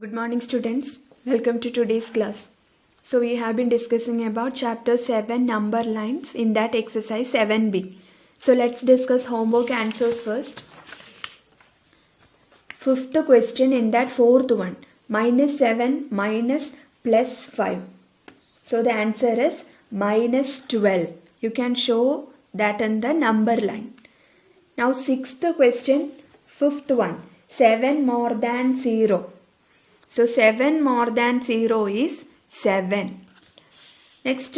Good morning students, welcome to today's class. So we have been discussing about chapter 7 number lines in that exercise 7b. So let's discuss homework answers first. Fifth question in that fourth one, -7 minus plus 5. So the answer is minus 12. You can show that in the number line. Now sixth question, fifth one, 7 more than 0. So 7 more than 0 is 7. Next,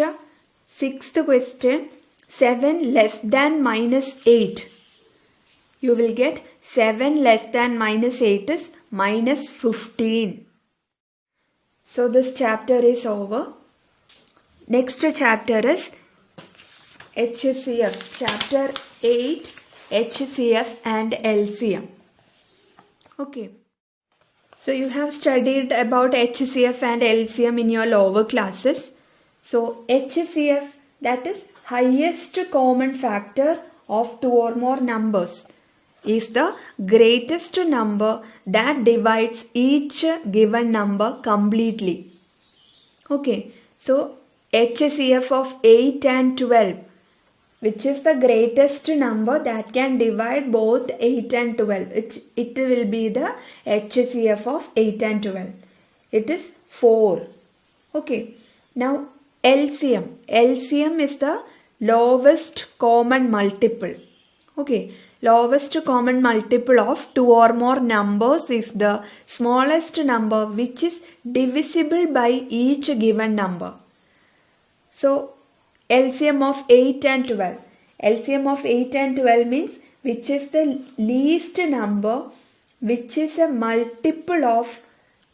sixth question, 7 less than minus 8. You will get 7 less than minus 8 is minus 15. So this chapter is over. Next chapter is HCF. Chapter 8, HCF and LCM. Okay. So you have studied about HCF and LCM in your lower classes. So HCF, that is highest common factor of two or more numbers, is the greatest number that divides each given number completely. Okay, so HCF of 8 and 12, which is the greatest number that can divide both 8 and 12. It will be the HCF of 8 and 12. It is 4. Okay. Now LCM. LCM is the lowest common multiple. Okay. Lowest common multiple of two or more numbers is the smallest number which is divisible by each given number. So LCM of 8 and 12. LCM of 8 and 12 means which is the least number which is a multiple of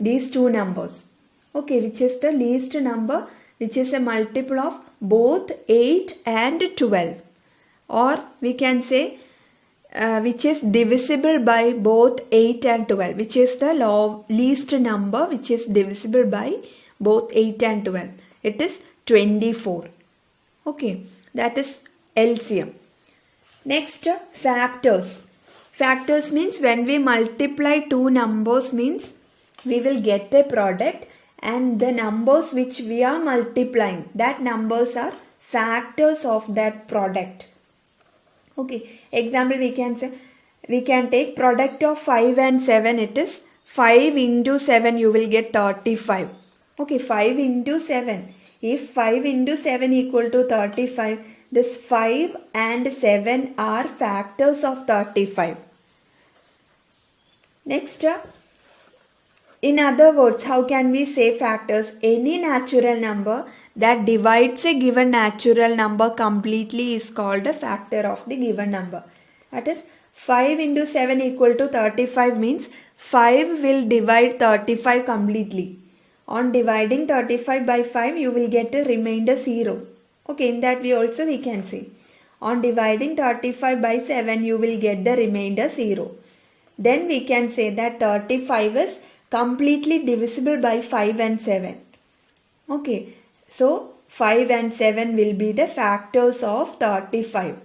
these two numbers. Okay, which is the least number which is a multiple of both 8 and 12. Or we can say which is divisible by both 8 and 12. Which is the least number which is divisible by both 8 and 12. It is 24. Okay, that is LCM. Next, factors. Factors means when we multiply two numbers means we will get a product, and the numbers which we are multiplying, that numbers are factors of that product. Okay, example we can say, we can take product of 5 and 7. It is 5 into 7, you will get 35. Okay, 5 into 7. If 5 into 7 equal to 35, this 5 and 7 are factors of 35. Next, in other words, how can we say factors? Any natural number that divides a given natural number completely is called a factor of the given number. That is, 5 into 7 equal to 35 means 5 will divide 35 completely. On dividing 35 by 5, you will get a remainder 0. Okay, in that way also we can say. On dividing 35 by 7, you will get the remainder 0. Then we can say that 35 is completely divisible by 5 and 7. Okay, so 5 and 7 will be the factors of 35.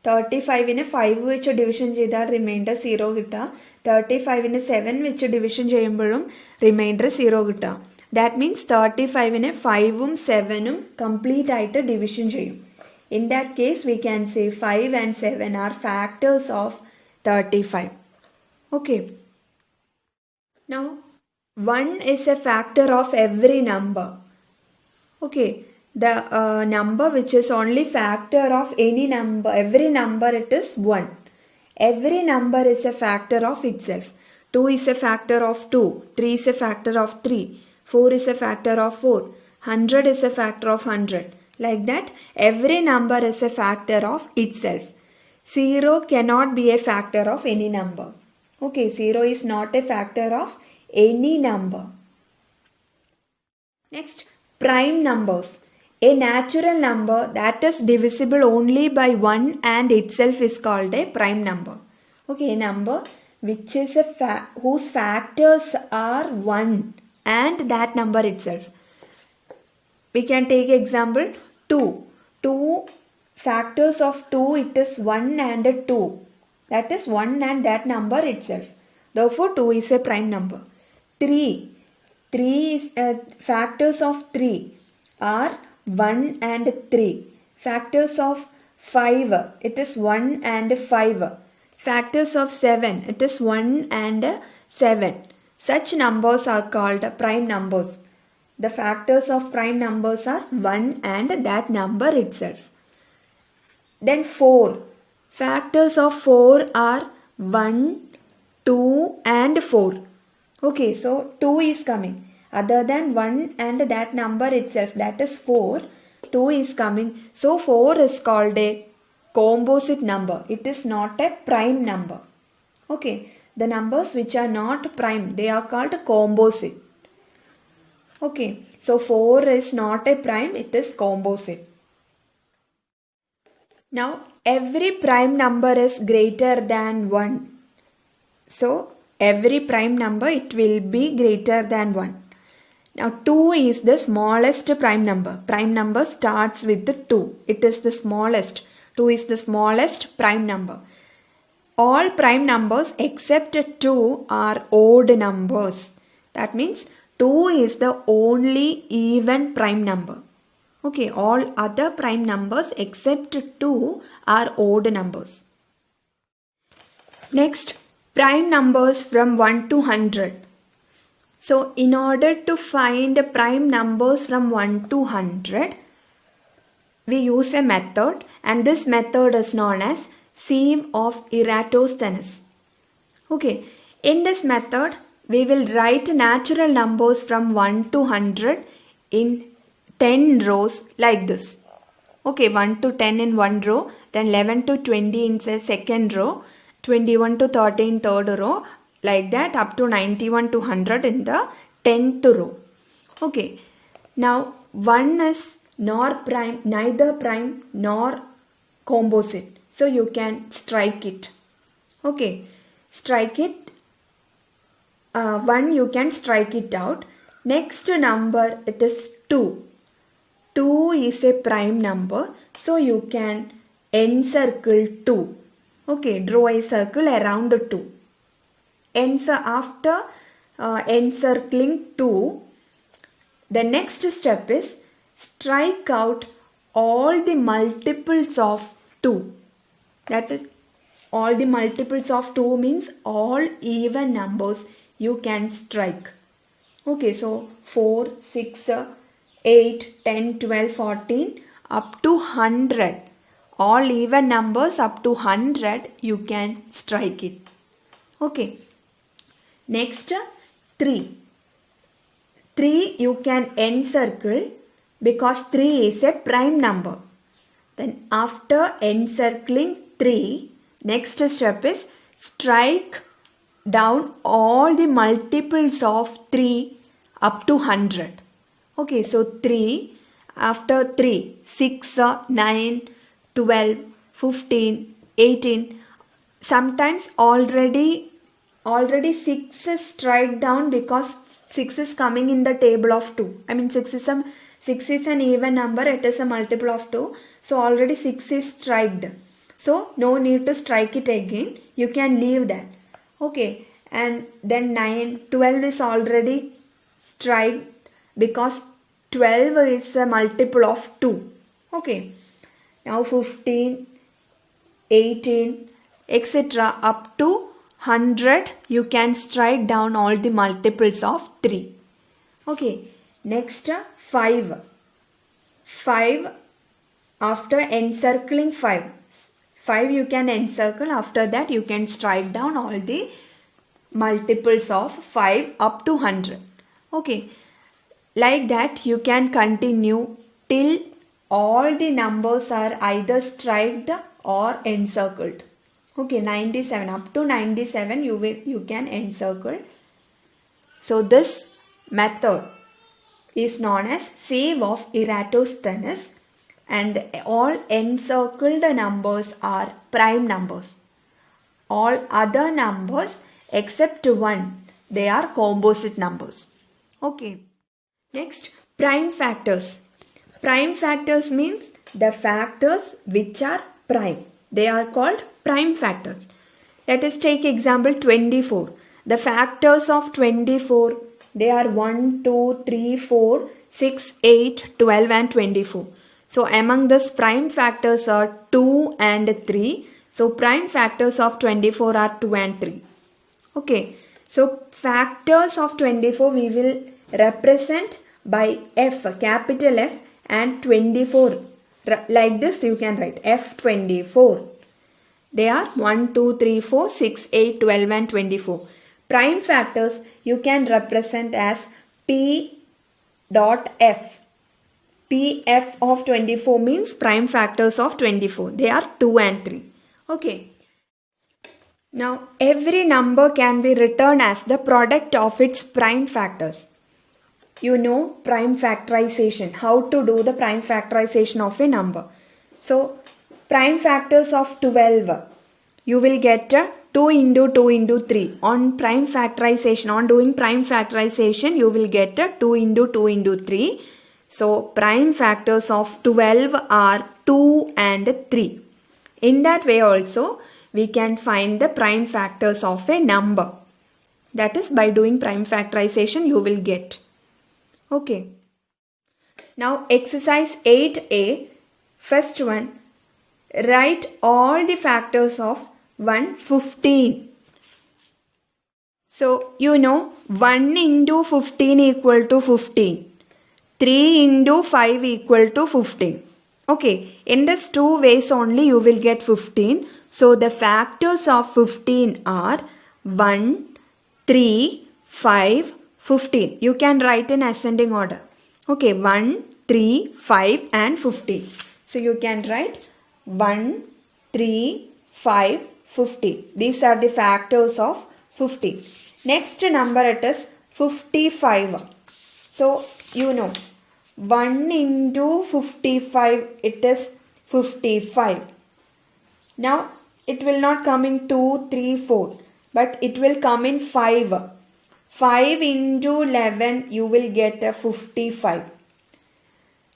35 in a 5 which division ചെയ്താൽ remainder 0 കിട്ടുക. 35 in a 7 which division ചെയ്യുമ്പോഴും remainder 0 കിട്ടുക. That means 35 in a 5ഉം 7ഉം complete ആയിട്ട് division ചെയ്യും. In that case we can say 5 and 7 are factors of 35. Okay. Now 1 is a factor of every number. Okay. The number which is only factor of any number, every number it is 1. Every number is a factor of itself. 2 is a factor of 2, 3 is a factor of 3, 4 is a factor of 4, 100 is a factor of 100. Like that, every number is a factor of itself. 0 cannot be a factor of any number. Okay, 0 is not a factor of any number. Next, prime numbers. A natural number that is divisible only by 1 and itself is called a prime number. Okay, a number which is whose factors are 1 and that number itself. We can take example 2. 2 factors of 2, it is 1 and 2. That is 1 and that number itself. Therefore, 2 is a prime number. 3. 3 is factors of 3 are 1 and 3. Factors of 5, it is 1 and 5. Factors of 7, it is 1 and 7. Such numbers are called prime numbers. The factors of prime numbers are 1 and that number itself. Then 4. Factors of 4 are 1, 2 and 4. Okay, so 2 is coming. Other than 1 and that number itself, that is 4, 2 is coming. So 4 is called a composite number. It is not a prime number. Okay, the numbers which are not prime, they are called composite. Okay, so 4 is not a prime, it is composite. Now, every prime number is greater than 1. So, every prime number, it will be greater than 1. Now, 2 is the smallest prime number. Prime number starts with 2. It is the smallest. 2 is the smallest prime number. All prime numbers except 2 are odd numbers. That means 2 is the only even prime number. Okay, all other prime numbers except 2 are odd numbers. Next, prime numbers from 1 to 100. So, in order to find prime numbers from 1 to 100, we use a method, and this method is known as sieve of Eratosthenes. Okay, in this method, we will write natural numbers from 1 to 100 in 10 rows like this. Okay, 1 to 10 in one row, then 11 to 20 in the second row, 21 to 30 in third row, like that up to 91 to 100 in the 10th row. Okay, now 1 is neither prime nor composite. So you can strike it. Okay, strike it. 1 you can strike it out. Next number, it is 2. 2 is a prime number. So you can encircle 2. Okay, draw a circle around 2. After encircling 2, the next step is strike out all the multiples of 2. That is, all the multiples of 2 means all even numbers you can strike. Okay, so 4, 6, 8, 10, 12, 14 up to 100. All even numbers up to 100 you can strike it. Okay. Next, 3. 3 you can encircle because 3 is a prime number. Then after encircling 3, next step is strike down all the multiples of 3 up to 100. Okay, so 3, after 3, 6, 9, 12, 15, 18. Sometimes already 6 is strike down because 6 is coming in the table of 2. I mean 6 is an even number, it is a multiple of 2. So already 6 is striked. So no need to strike it again. You can leave that. Okay, and then 12 is already striked because 12 is a multiple of 2. Okay, now 15, 18, etc. up to 100 you can strike down all the multiples of 3. Okay, next 5. 5, after encircling 5 you can encircle, after that you can strike down all the multiples of 5 up to 100. Okay, like that you can continue till all the numbers are either striked or encircled. Okay, 97, up to 97 you can encircle. So this method is known as sieve of Eratosthenes, and all encircled numbers are prime numbers. All other numbers except 1, they are composite numbers. Okay, next, prime factors. Prime factors means the factors which are prime. They are called prime factors. Let us take example 24. The factors of 24 They are 1, 2, 3, 4, 6, 8, 12 and 24. So among this prime factors are 2 and 3. So prime factors of 24 are 2 and 3. Okay. So factors of 24 we will represent by F, capital F, and 24. Like this you can write F24. They are 1, 2, 3, 4, 6, 8, 12 and 24. Prime factors you can represent as P dot F. PF of 24 means prime factors of 24. They are 2 and 3. Okay. Now every number can be written as the product of its prime factors. You know prime factorization, how to do the prime factorization of a number. So prime factors of 12, you will get 2 into 2 into 3. On prime factorization, on doing prime factorization, you will get 2 into 2 into 3. So prime factors of 12 are 2 and 3. In that way also, we can find the prime factors of a number. That is, by doing prime factorization, you will get. Okay. Now exercise 8a, first one, write all the factors of 115. So you know 1 into 15 equal to 15. 3 into 5 equal to 15. Okay, in these two ways only you will get 15. So the factors of 15 are 1, 3, 5, 15. You can write in ascending order. Okay, 1, 3, 5 and 15. So you can write 1, 3, 5, 15. These are the factors of 15. Next number it is 55. So you know 1 into 55 it is 55. Now it will not come in 2, 3, 4 but it will come in 5. 5 into 11 you will get a 55.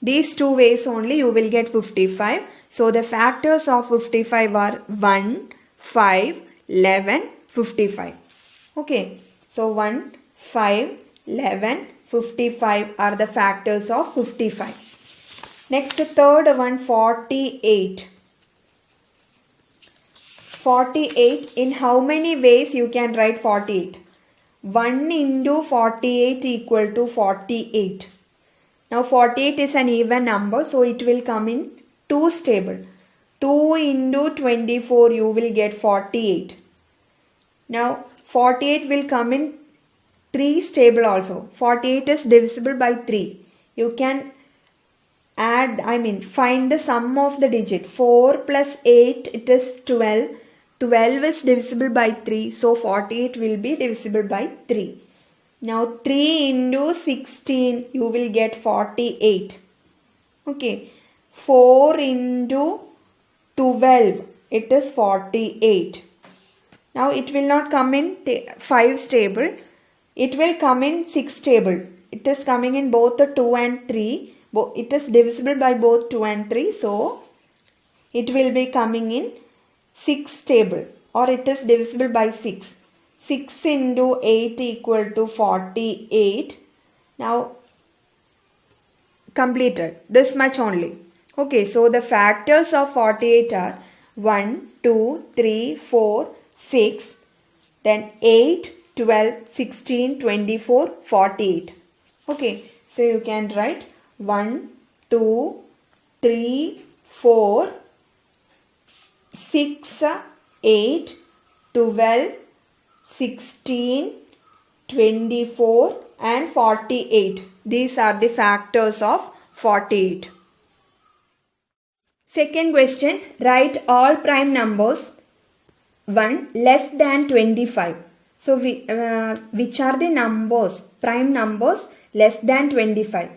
These two ways only you will get 55. So the factors of 55 are 1, 5, 11, 55. Okay. So 1, 5, 11, 55 are the factors of 55. Next third one, 48. 48, in how many ways you can write 48? 1 into 48 equal to 48. Now 48 is an even number, so it will come in 2's table. 2 into 24 you will get 48. Now 48 will come in 3's table also. 48 is divisible by 3. You can find the sum of the digit. 4 plus 8 it is 12. 12 is divisible by 3, so 48 will be divisible by 3. Now 3 into 16 you will get 48. Okay. 4 into 12 it is 48. Now it will not come in 5's table. It will come in 6's table. It is coming in both the 2 and 3. It is divisible by both 2 and 3. So it will be coming in 6's table, or it is divisible by 6. 6 into 8 equal to 48. Now completed. This much only. Okay, so the factors of 48 are 1, 2, 3, 4, 6, then 8, 12, 16, 24, 48. Okay, so you can write 1, 2, 3, 4, 6, 8, 12, 16, 24 and 48. These are the factors of 48. Second question, write all prime numbers 1 less than 25. So which are the numbers, prime numbers less than 25?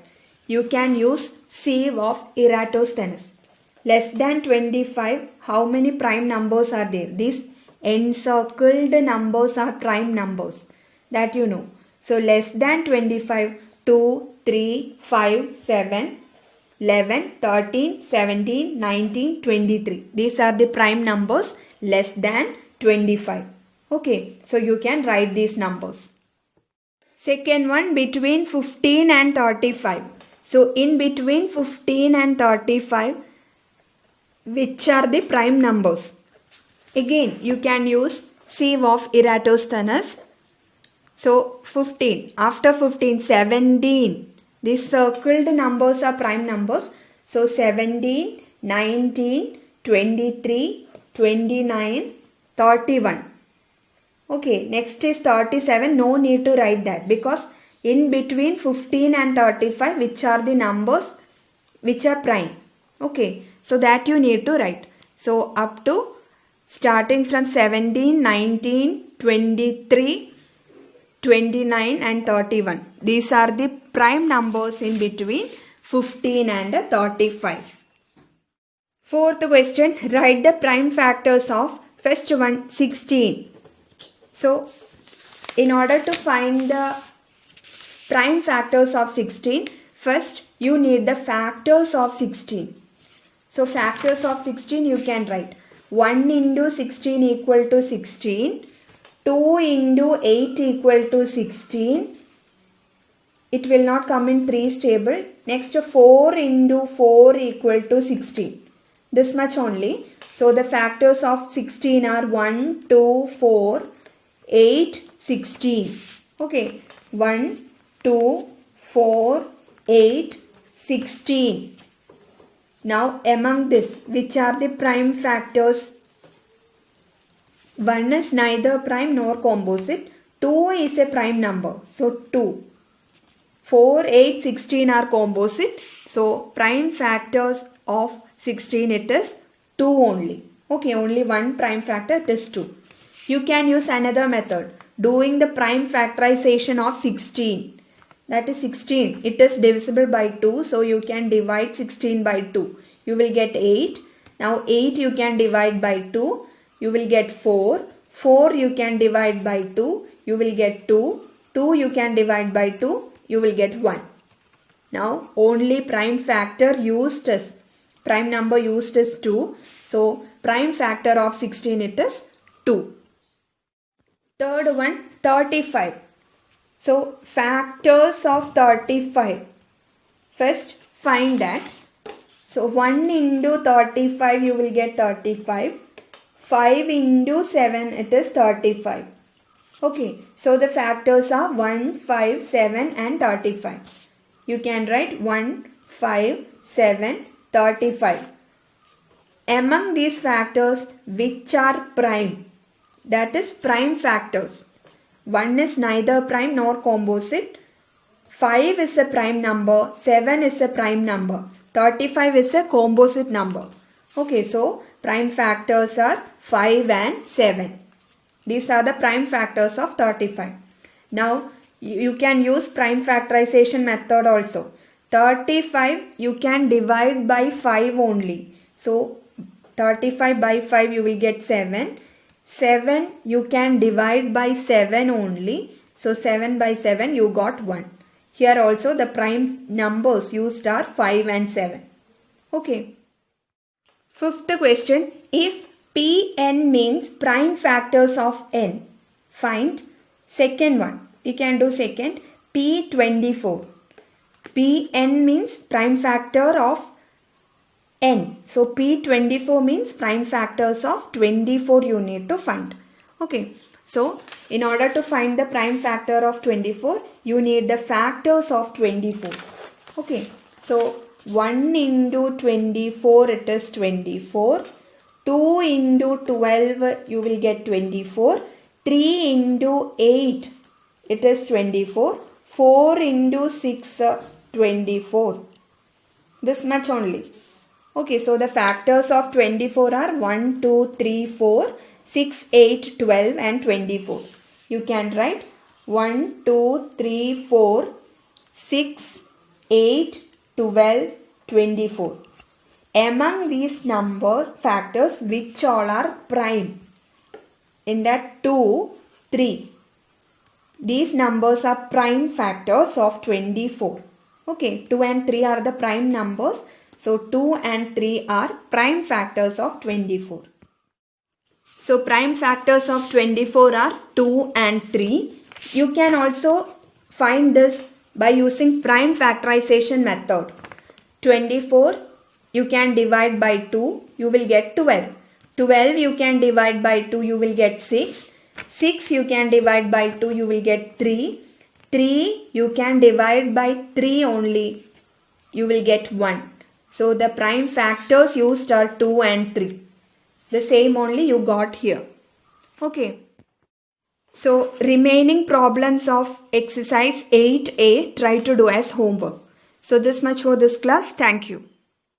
You can use sieve of Eratosthenes. Less than 25, how many prime numbers are there? These encircled numbers are prime numbers. That you know. So less than 25, 2, 3, 5, 7, 11, 13, 17, 19, 23. These are the prime numbers less than 25. Okay, so you can write these numbers. Second one, between 15 and 35. So in between 15 and 35, which are the prime numbers? Again, you can use sieve of Eratosthenes. So 15, after 15, 17. These circled numbers are prime numbers. So 17, 19, 23, 29, 31. Okay, next is 37. No need to write that because in between 15 and 35, which are the numbers which are prime. Okay, so that you need to write. So up to starting from 17, 19, 23, 29 and 31. These are the prime numbers in between 15 and 35. Fourth question, write the prime factors of first one, 16. So, in order to find the prime factors of 16, first you need the factors of 16. So, factors of 16 you can write 1 into 16 equal to 16, 2 into 8 equal to 16. It will not come in 3's table. Next 4 into 4 equal to 16. This much only. So, the factors of 16 are 1, 2, 4, 8, 16. Okay, 1, 2, 4, 8, 16. Now among this, which are the prime factors? 1 is neither prime nor composite. 2 is a prime number. So 2. 4, 8, 16 are composite. So prime factors of 16 it is 2 only. Okay, only one prime factor, it is 2. You can use another method, doing the prime factorization of 16. That is 16. It is divisible by 2. So you can divide 16 by 2. You will get 8. Now 8 you can divide by 2. You will get 4. 4 you can divide by 2. You will get 2. 2 you can divide by 2. You will get 1. Now only prime factor used is, prime number used is 2. So prime factor of 16 it is 2. Third one, 35. So factors of 35. First find that. So 1 into 35 you will get 35. 5 into 7 it is 35. Okay, so the factors are 1, 5, 7 and 35. You can write 1, 5, 7, 35. Among these factors, which are prime? That is prime factors. 1 is neither prime nor composite. 5 is a prime number. 7 is a prime number. 35 is a composite number. Okay, so prime factors are 5 and 7. These are the prime factors of 35. Now, you can use prime factorization method also. 35 you can divide by 5 only. So, 35 by 5 you will get 7. 7 you can divide by 7 only. So, 7 by 7 you got 1. Here also the prime numbers used are 5 and 7. Okay. Fifth question. If Pn means prime factors of n, find second one. We can do second. P24. Pn means prime factor of n. So P24 means prime factors of 24 you need to find. Okay. So in order to find the prime factor of 24, you need the factors of 24. Okay. So 1 into 24 it is 24. 2 into 12 you will get 24. 3 into 8 it is 24. 4 into 6 24. This much only. Okay, so the factors of 24 are 1, 2, 3, 4, 6, 8, 12 and 24. You can write 1, 2, 3, 4, 6, 8, 12, 24. Among these numbers, factors, which all are prime? In that 2, 3. These numbers are prime factors of 24. Okay, 2 and 3 are the prime numbers. So 2 and 3 are prime factors of 24. So prime factors of 24 are 2 and 3. You can also find this by using prime factorization method. 24 you can divide by 2, you will get 12. 12 you can divide by 2, you will get 6. 6 you can divide by 2, you will get 3. 3 you can divide by 3 only, you will get 1. So the prime factors used are 2 and 3. The same only you got here. Okay. So remaining problems of exercise 8A try to do as homework. So this much for this class. Thank you.